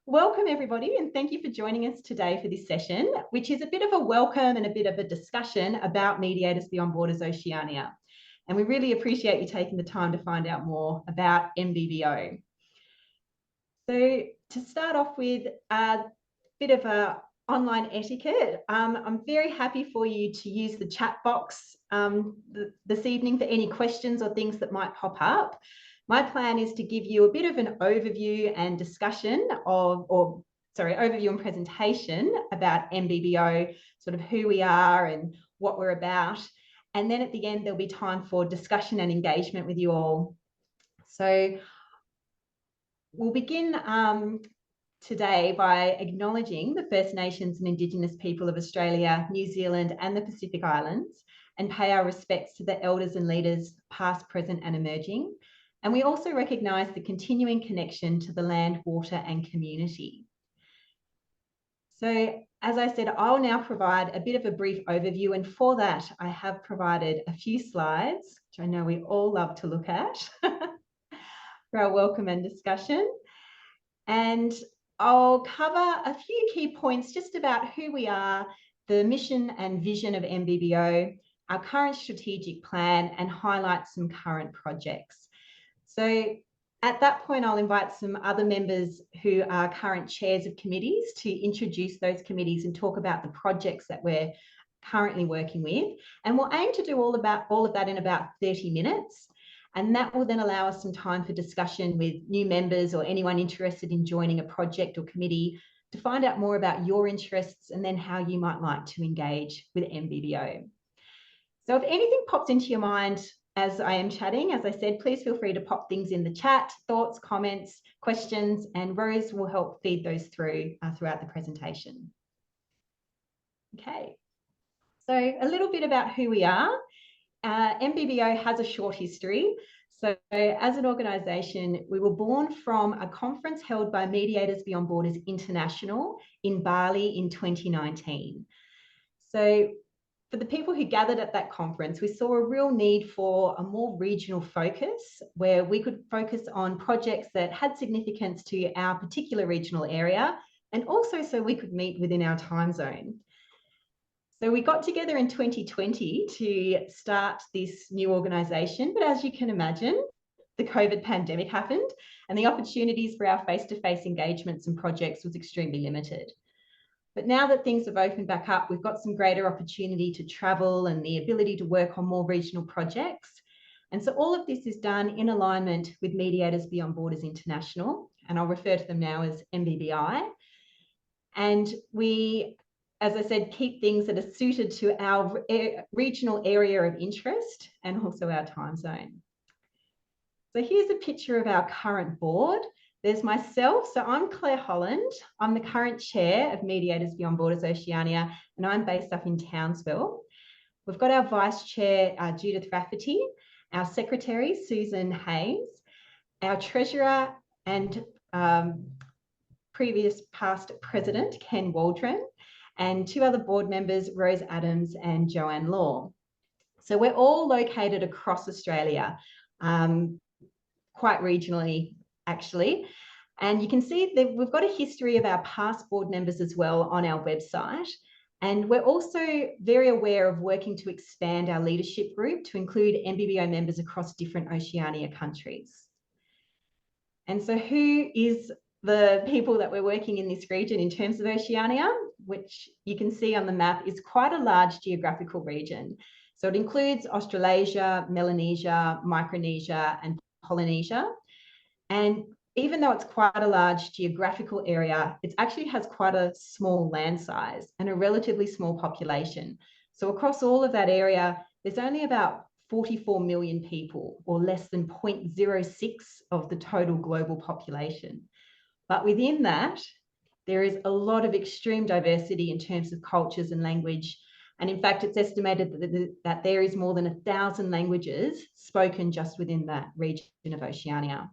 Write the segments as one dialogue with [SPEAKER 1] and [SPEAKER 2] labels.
[SPEAKER 1] Welcome everybody, and thank you for joining us today for this session, which is a bit of a welcome and a bit of a discussion about Mediators Beyond Borders Oceania. And we really appreciate you taking the time to find out more about MBBO. So to start off with a bit of a online etiquette, I'm very happy for you to use the chat box this evening for any questions or things that might pop up. My plan is to give you a bit of an overview and discussion overview and presentation about MBBO, sort of who we are and what we're about. And then at the end, there'll be time for discussion and engagement with you all. So we'll begin today by acknowledging the First Nations and Indigenous people of Australia, New Zealand and the Pacific Islands, and pay our respects to the elders and leaders past, present and emerging. And we also recognise the continuing connection to the land, water and community. So as I said, I'll now provide a bit of a brief overview, and for that I have provided a few slides, which I know we all love to look at, for our welcome and discussion. And I'll cover a few key points just about who we are, the mission and vision of MBBO, our current strategic plan, and highlight some current projects. So at that point, I'll invite some other members who are current chairs of committees to introduce those committees and talk about the projects that we're currently working with. And we'll aim to do all of that in about 30 minutes. And that will then allow us some time for discussion with new members or anyone interested in joining a project or committee to find out more about your interests and then how you might like to engage with MBBO. So if anything pops into your mind as I am chatting, as I said, please feel free to pop things in the chat, thoughts, comments, questions, and Rose will help feed those through throughout the presentation. Okay, so a little bit about who we are. MBBO has a short history. So as an organisation, we were born from a conference held by Mediators Beyond Borders International in Bali in 2019. So for the people who gathered at that conference, we saw a real need for a more regional focus where we could focus on projects that had significance to our particular regional area and also so we could meet within our time zone. So we got together in 2020 to start this new organisation, but as you can imagine, the COVID pandemic happened and the opportunities for our face-to-face engagements and projects was extremely limited. But now that things have opened back up, we've got some greater opportunity to travel and the ability to work on more regional projects. And so all of this is done in alignment with Mediators Beyond Borders International, and I'll refer to them now as MBBI. And we, as I said, keep things that are suited to our regional area of interest and also our time zone. So here's a picture of our current board. There's myself, so I'm Claire Holland. I'm the current chair of Mediators Beyond Borders Oceania, and I'm based up in Townsville. We've got our vice chair, Judith Rafferty, our secretary, Susan Hayes, our treasurer and previous past president, Ken Waldron, and two other board members, Rose Adams and Joanne Law. So we're all located across Australia, quite regionally, actually. And you can see that we've got a history of our past board members as well on our website. And we're also very aware of working to expand our leadership group to include MBBO members across different Oceania countries. And so who is the people that we're working in this region in terms of Oceania, which you can see on the map is quite a large geographical region. So it includes Australasia, Melanesia, Micronesia, and Polynesia. And even though it's quite a large geographical area, it actually has quite a small land size and a relatively small population. So across all of that area, there's only about 44 million people, or less than 0.06 of the total global population. But within that, there is a lot of extreme diversity in terms of cultures and language. And in fact, it's estimated that there is more than 1,000 languages spoken just within that region of Oceania.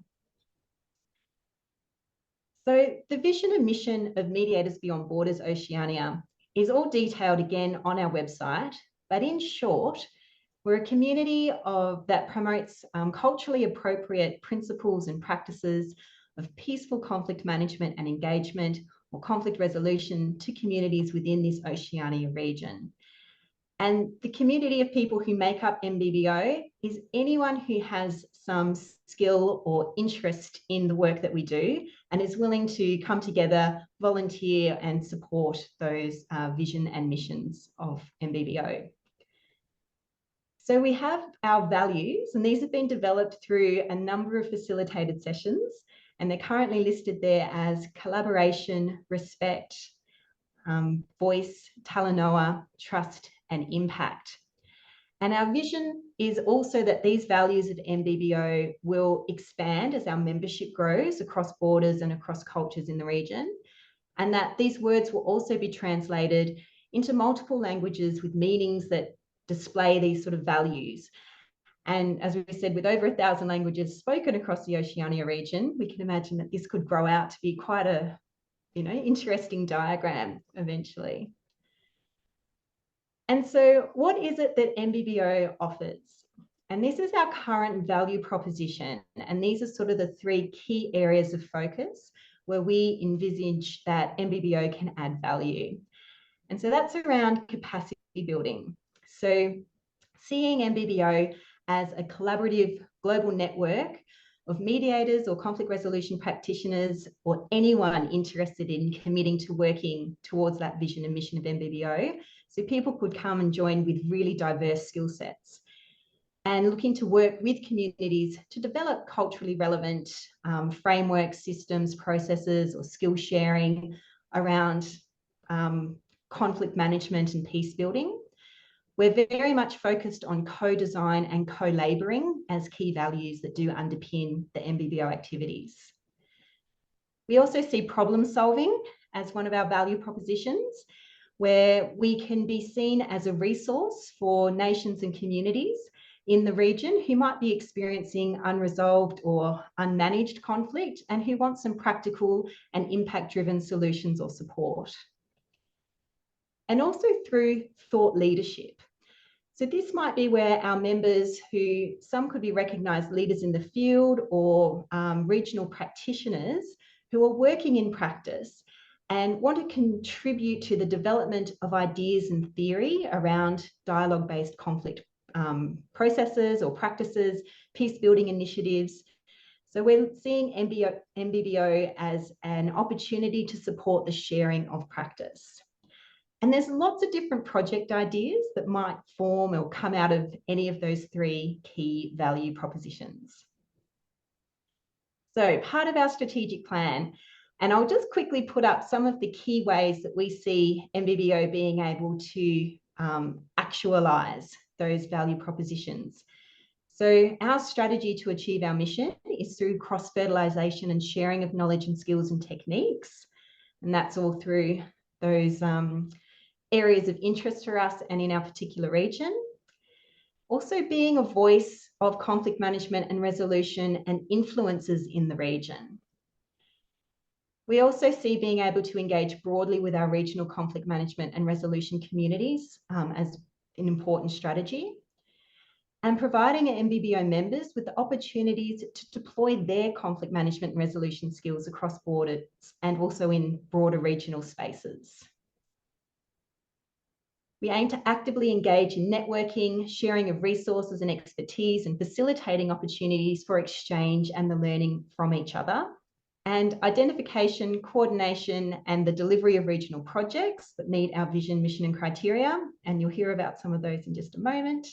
[SPEAKER 1] So the vision and mission of Mediators Beyond Borders Oceania is all detailed again on our website, but in short, we're a community that promotes culturally appropriate principles and practices of peaceful conflict management and engagement or conflict resolution to communities within this Oceania region. And the community of people who make up MBBO is anyone who has some skill or interest in the work that we do and is willing to come together, volunteer and support those vision and missions of MBBO. So we have our values, and these have been developed through a number of facilitated sessions, and they're currently listed there as collaboration, respect, voice, talanoa, trust, and impact. And our vision is also that these values of MBBO will expand as our membership grows across borders and across cultures in the region, and that these words will also be translated into multiple languages with meanings that display these sort of values. And as we said, with over 1,000 languages spoken across the Oceania region, we can imagine that this could grow out to be quite a, interesting diagram eventually. And so what is it that MBBO offers? And this is our current value proposition. And these are sort of the 3 key areas of focus where we envisage that MBBO can add value. And so that's around capacity building. So seeing MBBO as a collaborative global network of mediators or conflict resolution practitioners or anyone interested in committing to working towards that vision and mission of MBBO. So people could come and join with really diverse skill sets and looking to work with communities to develop culturally relevant frameworks, systems, processes, or skill sharing around conflict management and peace building. We're very much focused on co-design and co-labouring as key values that do underpin the MBBO activities. We also see problem solving as one of our value propositions, where we can be seen as a resource for nations and communities in the region who might be experiencing unresolved or unmanaged conflict and who want some practical and impact-driven solutions or support. And also through thought leadership. So this might be where our members, who some could be recognised leaders in the field or regional practitioners who are working in practice and want to contribute to the development of ideas and theory around dialogue-based conflict processes or practices, peace-building initiatives. So we're seeing MBBO as an opportunity to support the sharing of practice. And there's lots of different project ideas that might form or come out of any of those 3 key value propositions. So part of our strategic plan, and I'll just quickly put up some of the key ways that we see MBBO being able to actualise those value propositions. So our strategy to achieve our mission is through cross-fertilisation and sharing of knowledge and skills and techniques. And that's all through those areas of interest for us and in our particular region. Also being a voice of conflict management and resolution and influences in the region. We also see being able to engage broadly with our regional conflict management and resolution communities as an important strategy, and providing MBBO members with the opportunities to deploy their conflict management and resolution skills across borders and also in broader regional spaces. We aim to actively engage in networking, sharing of resources and expertise, and facilitating opportunities for exchange and the learning from each other. And identification, coordination, and the delivery of regional projects that meet our vision, mission, and criteria. And you'll hear about some of those in just a moment.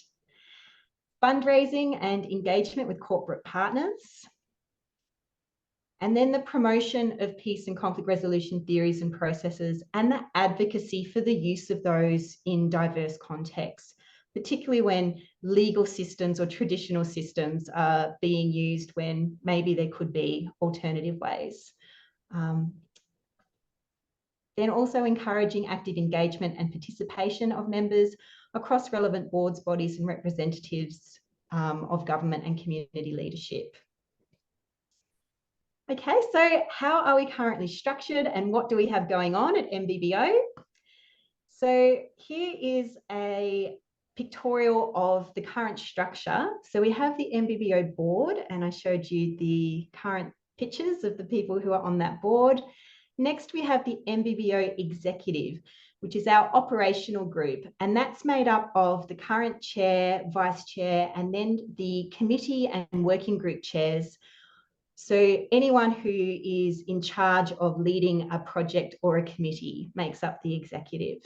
[SPEAKER 1] Fundraising and engagement with corporate partners. And then the promotion of peace and conflict resolution theories and processes, and the advocacy for the use of those in diverse contexts, particularly when legal systems or traditional systems are being used when maybe there could be alternative ways. Then also encouraging active engagement and participation of members across relevant boards, bodies, and representatives of government and community leadership. Okay, so how are we currently structured and what do we have going on at MBBO? So here is a pictorial of the current structure. So we have the MBBO board, and I showed you the current pictures of the people who are on that board. Next, we have the MBBO Executive, which is our operational group, and that's made up of the current chair, vice chair, and then the committee and working group chairs. So anyone who is in charge of leading a project or a committee makes up the executive.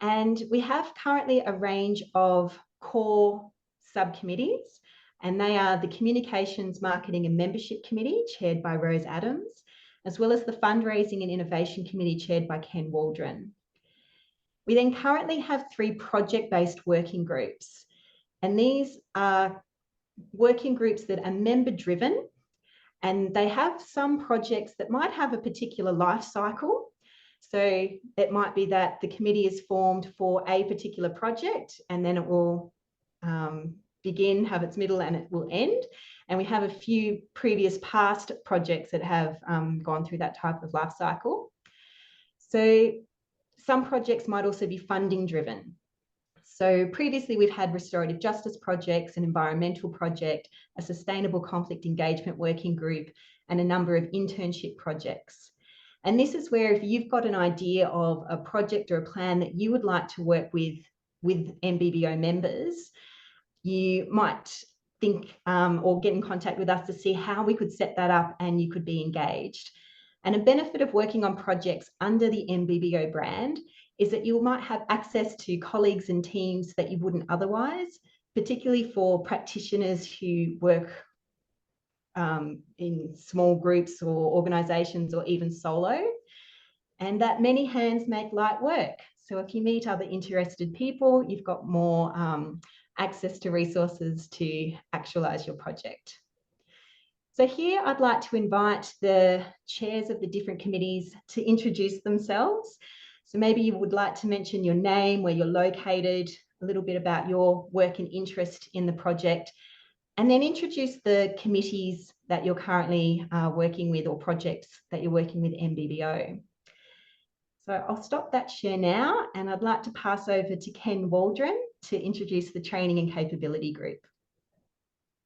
[SPEAKER 1] And we have currently a range of core subcommittees, and they are the Communications, Marketing and Membership Committee, chaired by Rose Adams, as well as the Fundraising and Innovation Committee, chaired by Ken Waldron. We then currently have 3 project-based working groups, and these are working groups that are member-driven, and they have some projects that might have a particular life cycle. So it might be that the committee is formed for a particular project, and then it will begin, have its middle, and it will end. And we have a few previous past projects that have gone through that type of life cycle. So some projects might also be funding driven. So previously we've had restorative justice projects, an environmental project, a sustainable conflict engagement working group, and a number of internship projects. And this is where if you've got an idea of a project or a plan that you would like to work with MBBO members, you might think or get in contact with us to see how we could set that up and you could be engaged. And a benefit of working on projects under the MBBO brand is that you might have access to colleagues and teams that you wouldn't otherwise, particularly for practitioners who work in small groups or organisations or even solo, and that many hands make light work. So if you meet other interested people, you've got more access to resources to actualise your project. So here I'd like to invite the chairs of the different committees to introduce themselves. So maybe you would like to mention your name, where you're located, a little bit about your work and interest in the project, and then introduce the committees that you're currently working with or projects that you're working with MBBO. So I'll stop that share now, and I'd like to pass over to Ken Waldron to introduce the Training and Capability Group.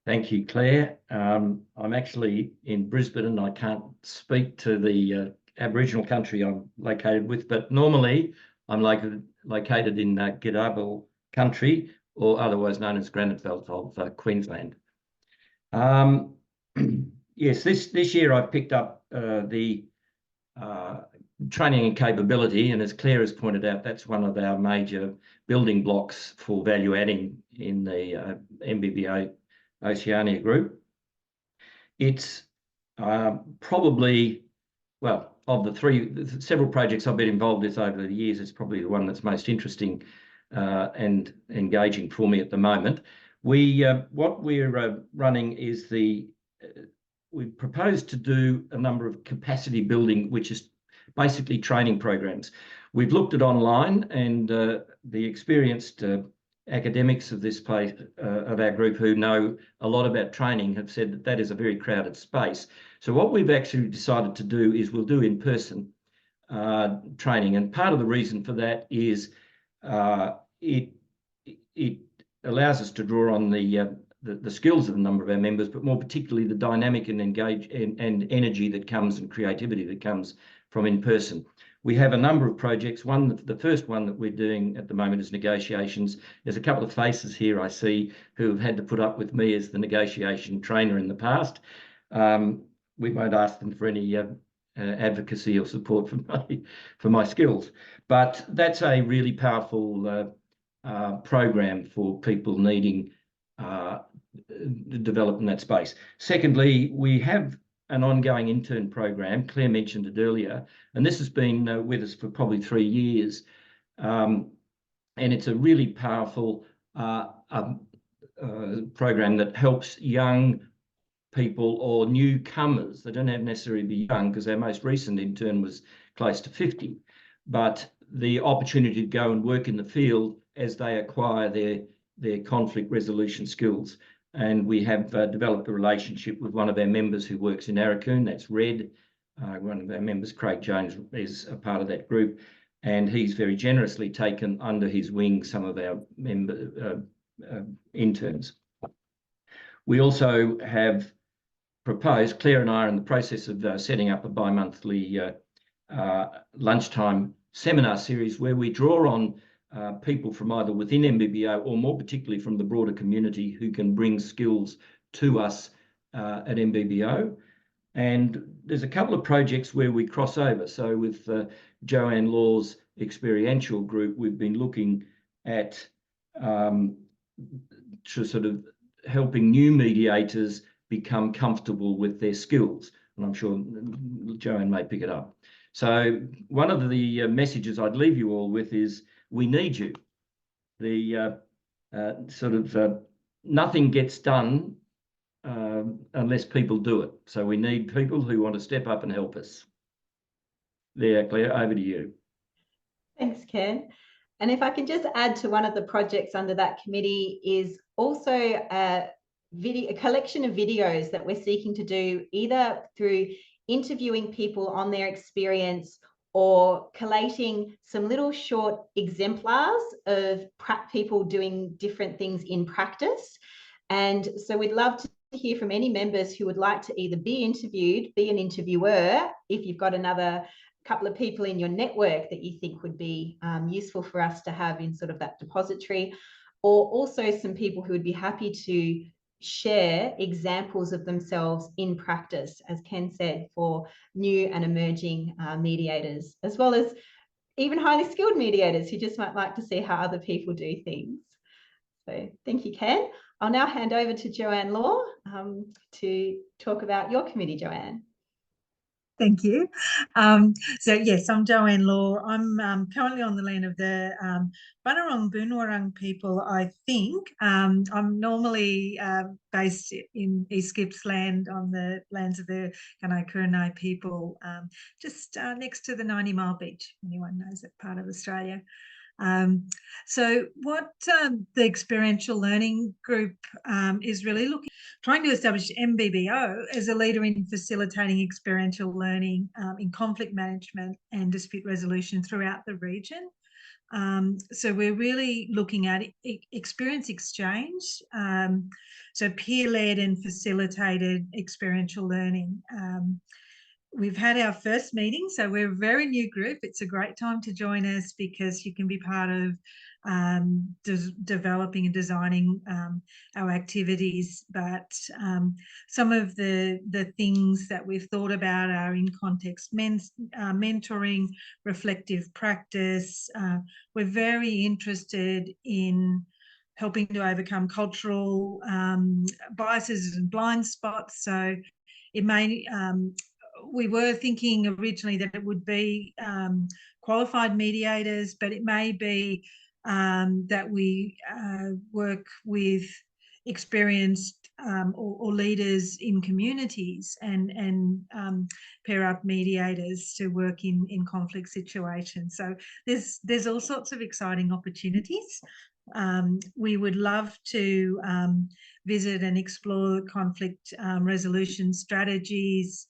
[SPEAKER 2] Thank you, Claire. I'm actually in Brisbane and I can't speak to the Aboriginal country I'm located with, but normally I'm located in Gidabal country, or otherwise known as Granite Belt of Queensland. Yes, this year I've picked up the training and capability, and as Claire has pointed out, that's one of our major building blocks for value adding in the MBBO Oceania group. It's probably, well, of the several projects I've been involved with over the years, it's probably the one that's most interesting and engaging for me at the moment. What we're running is we propose to do a number of capacity building, which is basically training programs. We've looked at online, and the experienced academics of this place, of our group, who know a lot about training, have said that that is a very crowded space. So what we've actually decided to do is we'll do in-person training, and part of the reason for that is it allows us to draw on the skills of a number of our members, but more particularly the dynamic and and energy that comes, and creativity that comes from in-person. We have a number of projects. The first one that we're doing at the moment is negotiations. There's a couple of faces here I see who have had to put up with me as the negotiation trainer in the past. We won't ask them for any advocacy or support for my skills, but that's a really powerful program for people needing develop in that space. Secondly, we have an ongoing intern program. Claire mentioned it earlier, and this has been with us for probably 3 years. And it's a really powerful program that helps young people or newcomers. They don't have necessarily be young, because our most recent intern was close to 50, but the opportunity to go and work in the field as they acquire their conflict resolution skills. And we have developed a relationship with one of our members who works in Arakoon, that's Red. One of our members, Craig Jones, is a part of that group, and he's very generously taken under his wing some of our member interns. We also have proposed, Claire and I are in the process of setting up a bi-monthly lunchtime seminar series where we draw on people from either within MBBO or more particularly from the broader community who can bring skills to us at MBBO. And there's a couple of projects where we cross over. So with Joanne Law's experiential group, we've been looking at sort of helping new mediators become comfortable with their skills. And I'm sure Joanne may pick it up. So one of the messages I'd leave you all with is we need you. The nothing gets done unless people do it. So we need people who want to step up and help us. There, Claire, over to you.
[SPEAKER 1] Thanks, Ken. And if I can just add to one of the projects under that committee is also a collection of videos that we're seeking to do either through interviewing people on their experience or collating some little short exemplars of people doing different things in practice. And so we'd love to hear from any members who would like to either be interviewed, be an interviewer, if you've got another couple of people in your network that you think would be useful for us to have in sort of that depository, or also some people who would be happy to share examples of themselves in practice, as Ken said, for new and emerging mediators, as well as even highly skilled mediators who just might like to see how other people do things. So thank you, Ken. I'll now hand over to Joanne Law to talk about your committee, Joanne.
[SPEAKER 3] Thank you. So yes, I'm Joanne Law. I'm currently on the land of the Bunurong Boonwurrung people, I think. I'm normally based in East Gippsland on the lands of the Gunai people, just next to the 90 Mile Beach. Anyone knows that part of Australia. So what the experiential learning group is really trying to establish MBBO as a leader in facilitating experiential learning in conflict management and dispute resolution throughout the region. So we're really looking at experience exchange, so peer-led and facilitated experiential learning. We've had our first meeting, so we're a very new group. It's a great time to join us because you can be part of developing and designing our activities. But some of the things that we've thought about are in context mentoring, reflective practice. We're very interested in helping to overcome cultural biases and blind spots. So it may we were thinking originally that it would be qualified mediators, but it may be that we work with experienced or leaders in communities and pair up mediators to work in conflict situations. So there's all sorts of exciting opportunities. We would love to visit and explore conflict resolution strategies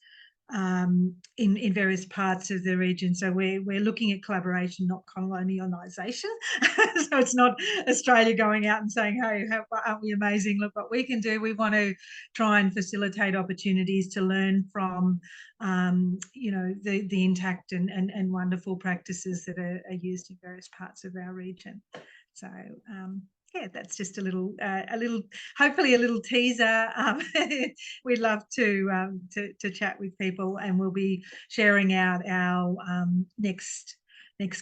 [SPEAKER 3] in various parts of the region. So we're looking at collaboration, not colonialisation. So it's not Australia going out and saying, hey, aren't we amazing? Look what we can do. We want to try and facilitate opportunities to learn from, you know, the intact and wonderful practices that are used in various parts of our region. So yeah, that's just a little, hopefully a little teaser. We'd love to chat with people, and we'll be sharing out our next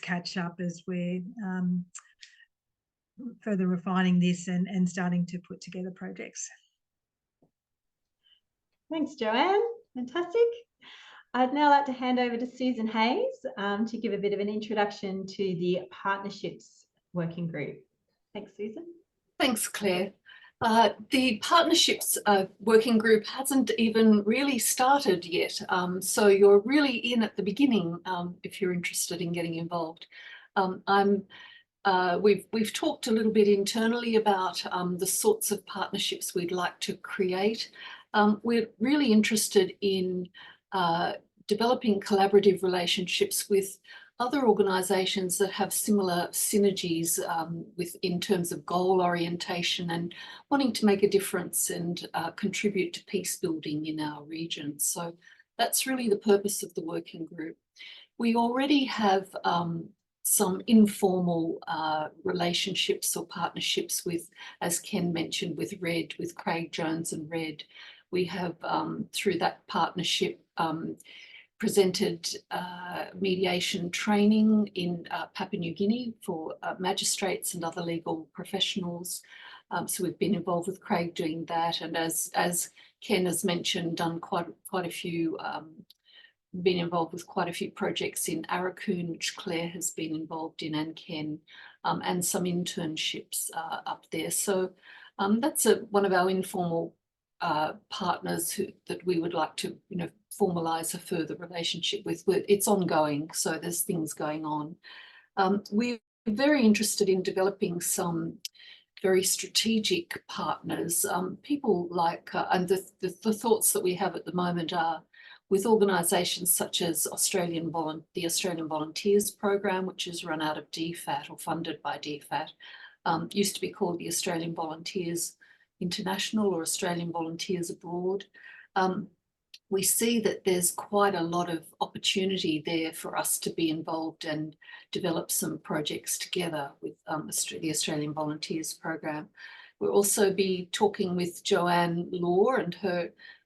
[SPEAKER 3] catch up as we're further refining this and starting to put together projects.
[SPEAKER 1] Thanks, Joanne. Fantastic. I'd now like to hand over to Susan Hayes to give a bit of an introduction to the Partnerships Working Group. Thanks, Susan.
[SPEAKER 4] Thanks, Claire. The Partnerships Working Group hasn't even really started yet, so you're really in at the beginning if you're interested in getting involved. We've talked a little bit internally about the sorts of partnerships we'd like to create. We're really interested in developing collaborative relationships with other organisations that have similar synergies in terms of goal orientation and wanting to make a difference and contribute to peace building in our region. So that's really the purpose of the working group. We already have some informal relationships or partnerships with, as Ken mentioned, with RED, with Craig Jones and RED. We have, through that partnership, presented mediation training in Papua New Guinea for magistrates and other legal professionals. So we've been involved with Craig doing that, and as Ken has mentioned, done quite a few, been involved with quite a few projects in Aurukun, which Claire has been involved in, and Ken, and some internships up there. So that's one of our informal partners that we would like to, formalise a further relationship with. It's ongoing, so there's things going on. We're very interested in developing some very strategic partners, people like, and the thoughts that we have at the moment are with organisations such as the Australian Volunteers Program, which is run out of DFAT or funded by DFAT, used to be called the Australian Volunteers International or Australian Volunteers Abroad. We see that there's quite a lot of opportunity there for us to be involved and develop some projects together with the Australian Volunteers Program. We'll also be talking with Joanne Law and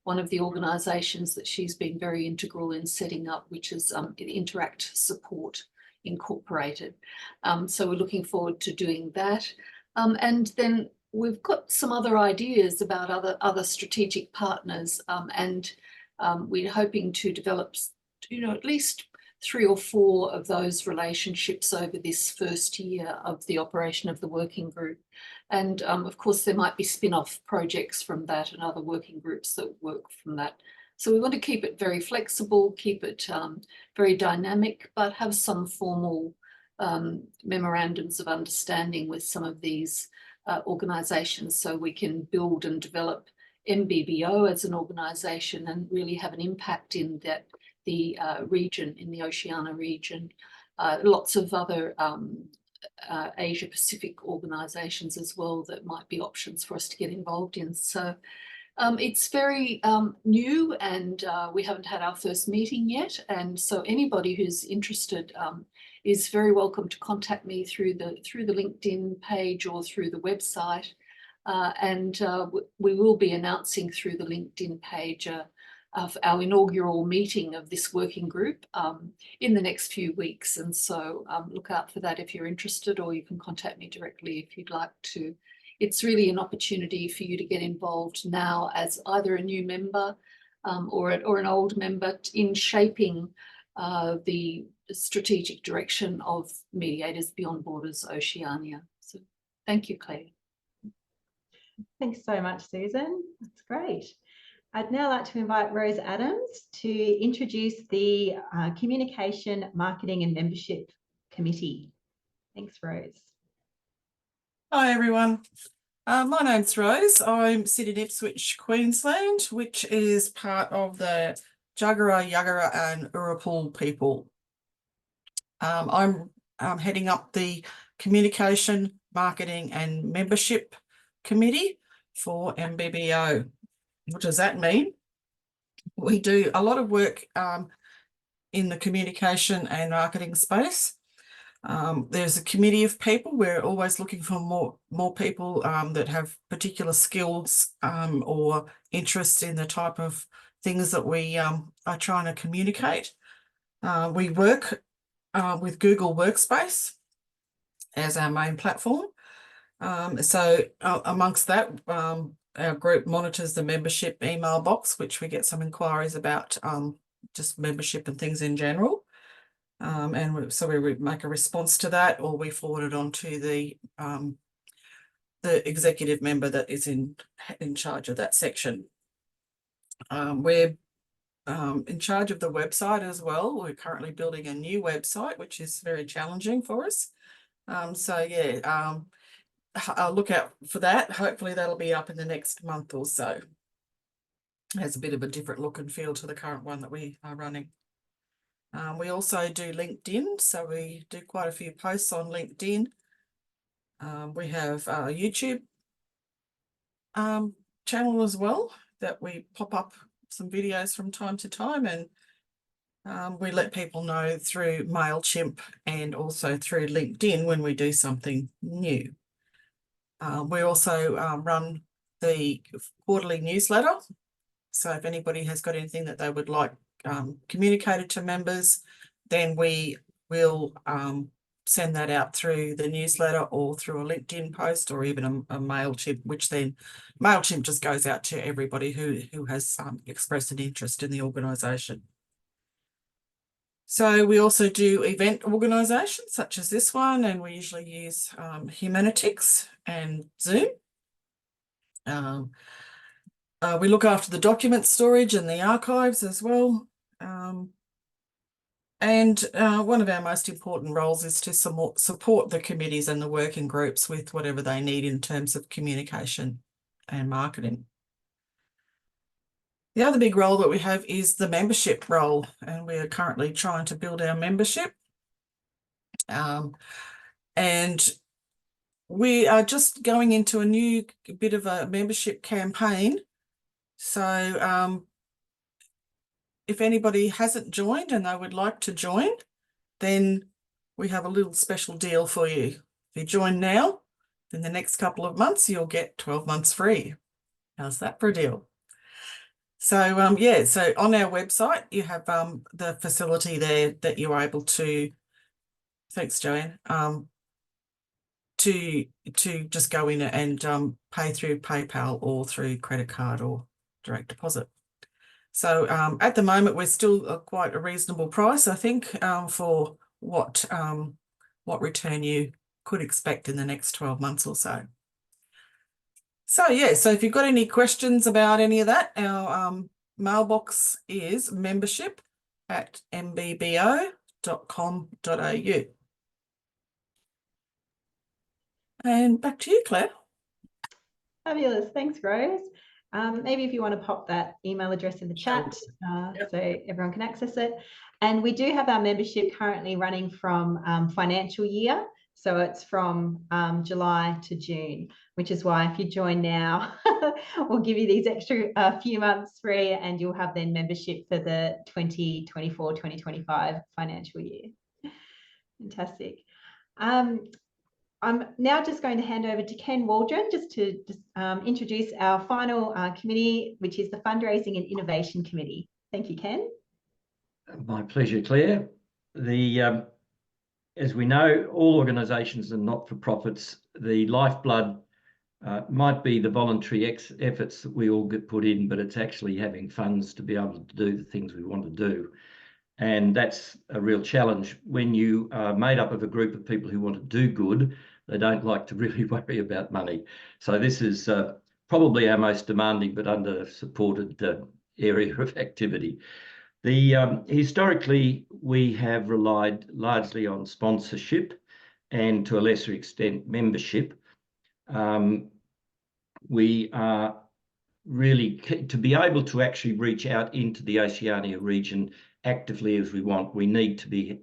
[SPEAKER 4] one of the organisations that she's been very integral in setting up, which is Interact Support Incorporated. So we're looking forward to doing that. And then we've got some other ideas about other strategic partners, and we're hoping to develop, at least 3 or 4 of those relationships over this first year of the operation of the working group. And of course, there might be spin-off projects from that and other working groups that work from that. So we want to keep it very flexible, keep it very dynamic, but have some formal memorandums of understanding with some of these organisations so we can build and develop MBBO as an organisation and really have an impact in the region, in the Oceania region. Lots of other Asia Pacific organisations as well that might be options for us to get involved in. So it's very new, and we haven't had our first meeting yet. And so anybody who's interested is very welcome to contact me through the LinkedIn page or through the website. And we will be announcing through the LinkedIn page of our inaugural meeting of this working group in the next few weeks. And so look out for that if you're interested, or you can contact me directly if you'd like to. It's really an opportunity for you to get involved now as either a new member or an old member in shaping the strategic direction of Mediators Beyond Borders Oceania. So thank you, Claire.
[SPEAKER 1] Thanks so much, Susan. That's great. I'd now like to invite Rose Adams to introduce the Communication, Marketing and Membership Committee. Thanks, Rose.
[SPEAKER 5] Hi, everyone. My name's Rose. I sit in Ipswich, Queensland, which is part of the Jagera, Yagara and Urapul people. I'm heading up the Communication, Marketing and Membership Committee for MBBO. What does that mean? We do a lot of work in the communication and marketing space. There's a committee of people. We're always looking for more people that have particular skills or interest in the type of things that we are trying to communicate. We work with Google Workspace as our main platform. So amongst that, our group monitors the membership email box, which we get some inquiries about just membership and things in general. So we make a response to that, or we forward it on to the executive member that is in charge of that section. We're in charge of the website as well. We're currently building a new website, which is very challenging for us. So yeah, I'll look out for that. Hopefully that'll be up in the next month or so. It has a bit of a different look and feel to the current one that we are running. We also do LinkedIn, so we do quite a few posts on LinkedIn. We have a YouTube channel as well that we pop up some videos from time to time, and we let people know through MailChimp and also through LinkedIn when we do something new. We also run the quarterly newsletter. So if anybody has got anything that they would like communicated to members, then we will send that out through the newsletter or through a LinkedIn post or even a MailChimp, which then MailChimp just goes out to everybody who has expressed an interest in the organisation. So we also do event organisations such as this one, and we usually use Humanitix and Zoom. We look after the document storage and the archives as well. And one of our most important roles is to support the committees and the working groups with whatever they need in terms of communication and marketing. The other big role that we have is the membership role, and we are currently trying to build our membership. And we are just going into a new bit of a membership campaign. So if anybody hasn't joined and they would like to join, then we have a little special deal for you. If you join now, in the next couple of months, you'll get 12 months free. How's that for a deal? So yeah, so on our website, you have the facility there that you're able to, thanks Joanne, to just go in and pay through PayPal or through credit card or direct deposit. So at the moment, we're still quite a reasonable price, I think, for what return you could expect in the next 12 months or so. So yeah, so if you've got any questions about any of that, our mailbox is membership@mbbo.com.au. And back to you, Claire.
[SPEAKER 1] Fabulous. Thanks, Rose. Maybe if you want to pop that email address in the chat so everyone can access it. And we do have our membership currently running from financial year. So it's from July to June, which is why if you join now, we'll give you these extra few months free, and you'll have then membership for the 2024-2025 financial year. Fantastic. I'm now just going to hand over to Ken Waldron just to introduce our final committee, which is the Fundraising and Innovation Committee. Thank you, Ken.
[SPEAKER 2] My pleasure, Claire. As we know, all organisations are not-for-profits. The lifeblood might be the voluntary efforts that we all get put in, but it's actually having funds to be able to do the things we want to do. And that's a real challenge when you are made up of a group of people who want to do good. They don't like to really worry about money. So this is probably our most demanding but under-supported area of activity. Historically, we have relied largely on sponsorship and to a lesser extent membership. We are really, to be able to actually reach out into the Oceania region actively as we want, we need to be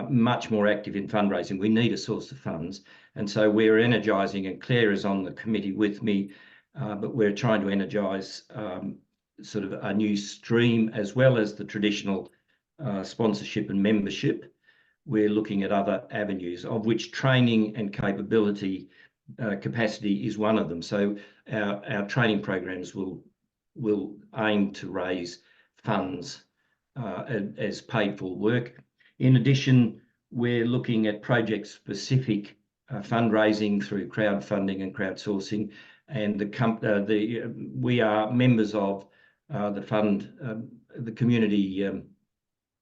[SPEAKER 2] much more active in fundraising. We need a source of funds. And so we're energising, and Claire is on the committee with me, but we're trying to energise sort of a new stream as well as the traditional sponsorship and membership. We're looking at other avenues, of which training and capability capacity is one of them. So our training programs will aim to raise funds as paid for work. In addition, we're looking at project-specific fundraising through crowdfunding and crowdsourcing, and we are members of the fund, the Community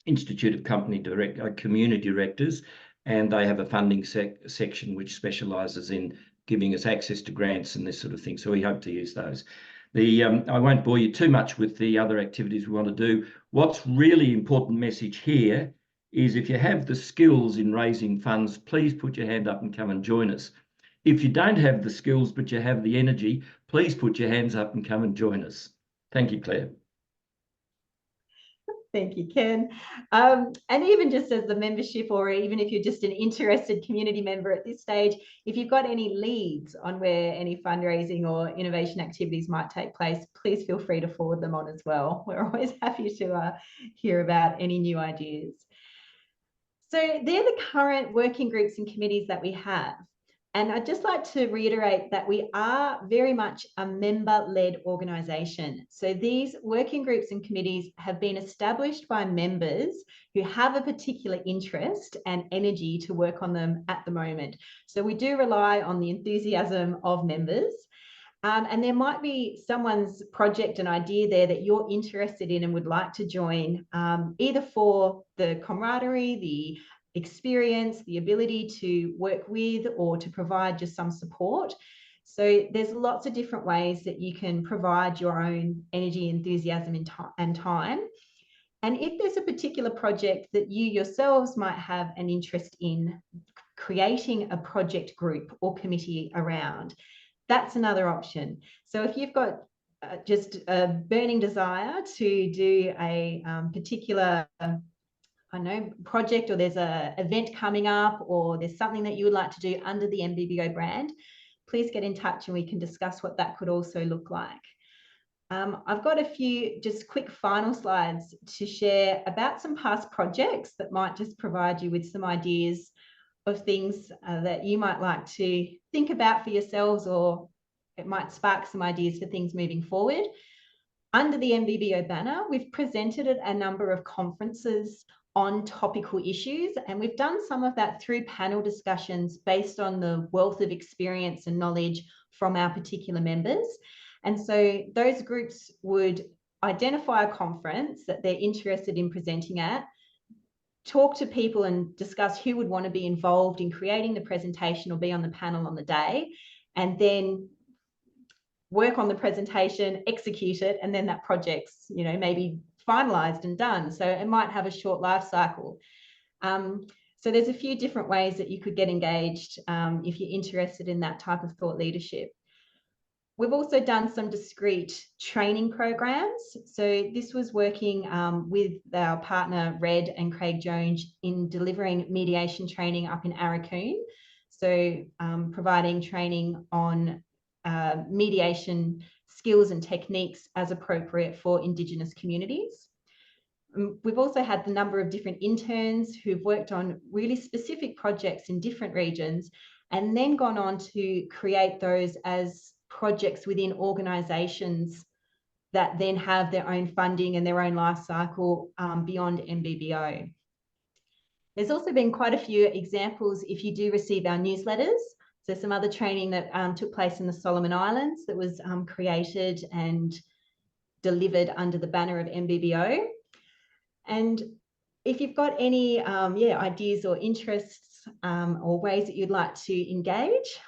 [SPEAKER 2] Institute of Community Directors, and they have a funding section which specialises in giving us access to grants and this sort of thing. So we hope to use those. I won't bore you too much with the other activities we want to do. What's really important message here is if you have the skills in raising funds, please put your hand up and come and join us. If you don't have the skills, but you have the energy, please put your hands up and come and join us. Thank you, Claire.
[SPEAKER 1] Thank you, Ken. And even just as the membership, or even if you're just an interested community member at this stage, if you've got any leads on where any fundraising or innovation activities might take place, please feel free to forward them on as well. We're always happy to hear about any new ideas. So they're the current working groups and committees that we have. And I'd just like to reiterate that we are very much a member-led organisation. So these working groups and committees have been established by members who have a particular interest and energy to work on them at the moment. So we do rely on the enthusiasm of members. And there might be someone's project and idea there that you're interested in and would like to join, either for the camaraderie, the experience, the ability to work with, or to provide just some support. So there's lots of different ways that you can provide your own energy, enthusiasm, and time. And if there's a particular project that you yourselves might have an interest in creating a project group or committee around, that's another option. So if you've got just a burning desire to do a particular project, or there's an event coming up, or there's something that you would like to do under the MBBO brand, please get in touch and we can discuss what that could also look like. I've got a few just quick final slides to share about some past projects that might just provide you with some ideas of things that you might like to think about for yourselves, or it might spark some ideas for things moving forward. Under the MBBO banner, we've presented at a number of conferences on topical issues, and we've done some of that through panel discussions based on the wealth of experience and knowledge from our particular members. And so those groups would identify a conference that they're interested in presenting at, talk to people and discuss who would want to be involved in creating the presentation or be on the panel on the day, and then work on the presentation, execute it, and then that project's, maybe finalized and done. So it might have a short life cycle. So there's a few different ways that you could get engaged if you're interested in that type of thought leadership. We've also done some discrete training programs. So this was working with our partner Red and Craig Jones in delivering mediation training up in Arakoon. So providing training on mediation skills and techniques as appropriate for Indigenous communities. We've also had the number of different interns who've worked on really specific projects in different regions, and then gone on to create those as projects within organisations that then have their own funding and their own life cycle beyond MBBO. There's also been quite a few examples if you do receive our newsletters. So some other training that took place in the Solomon Islands that was created and delivered under the banner of MBBO. And if you've got any ideas or interests or ways that you'd like to engage,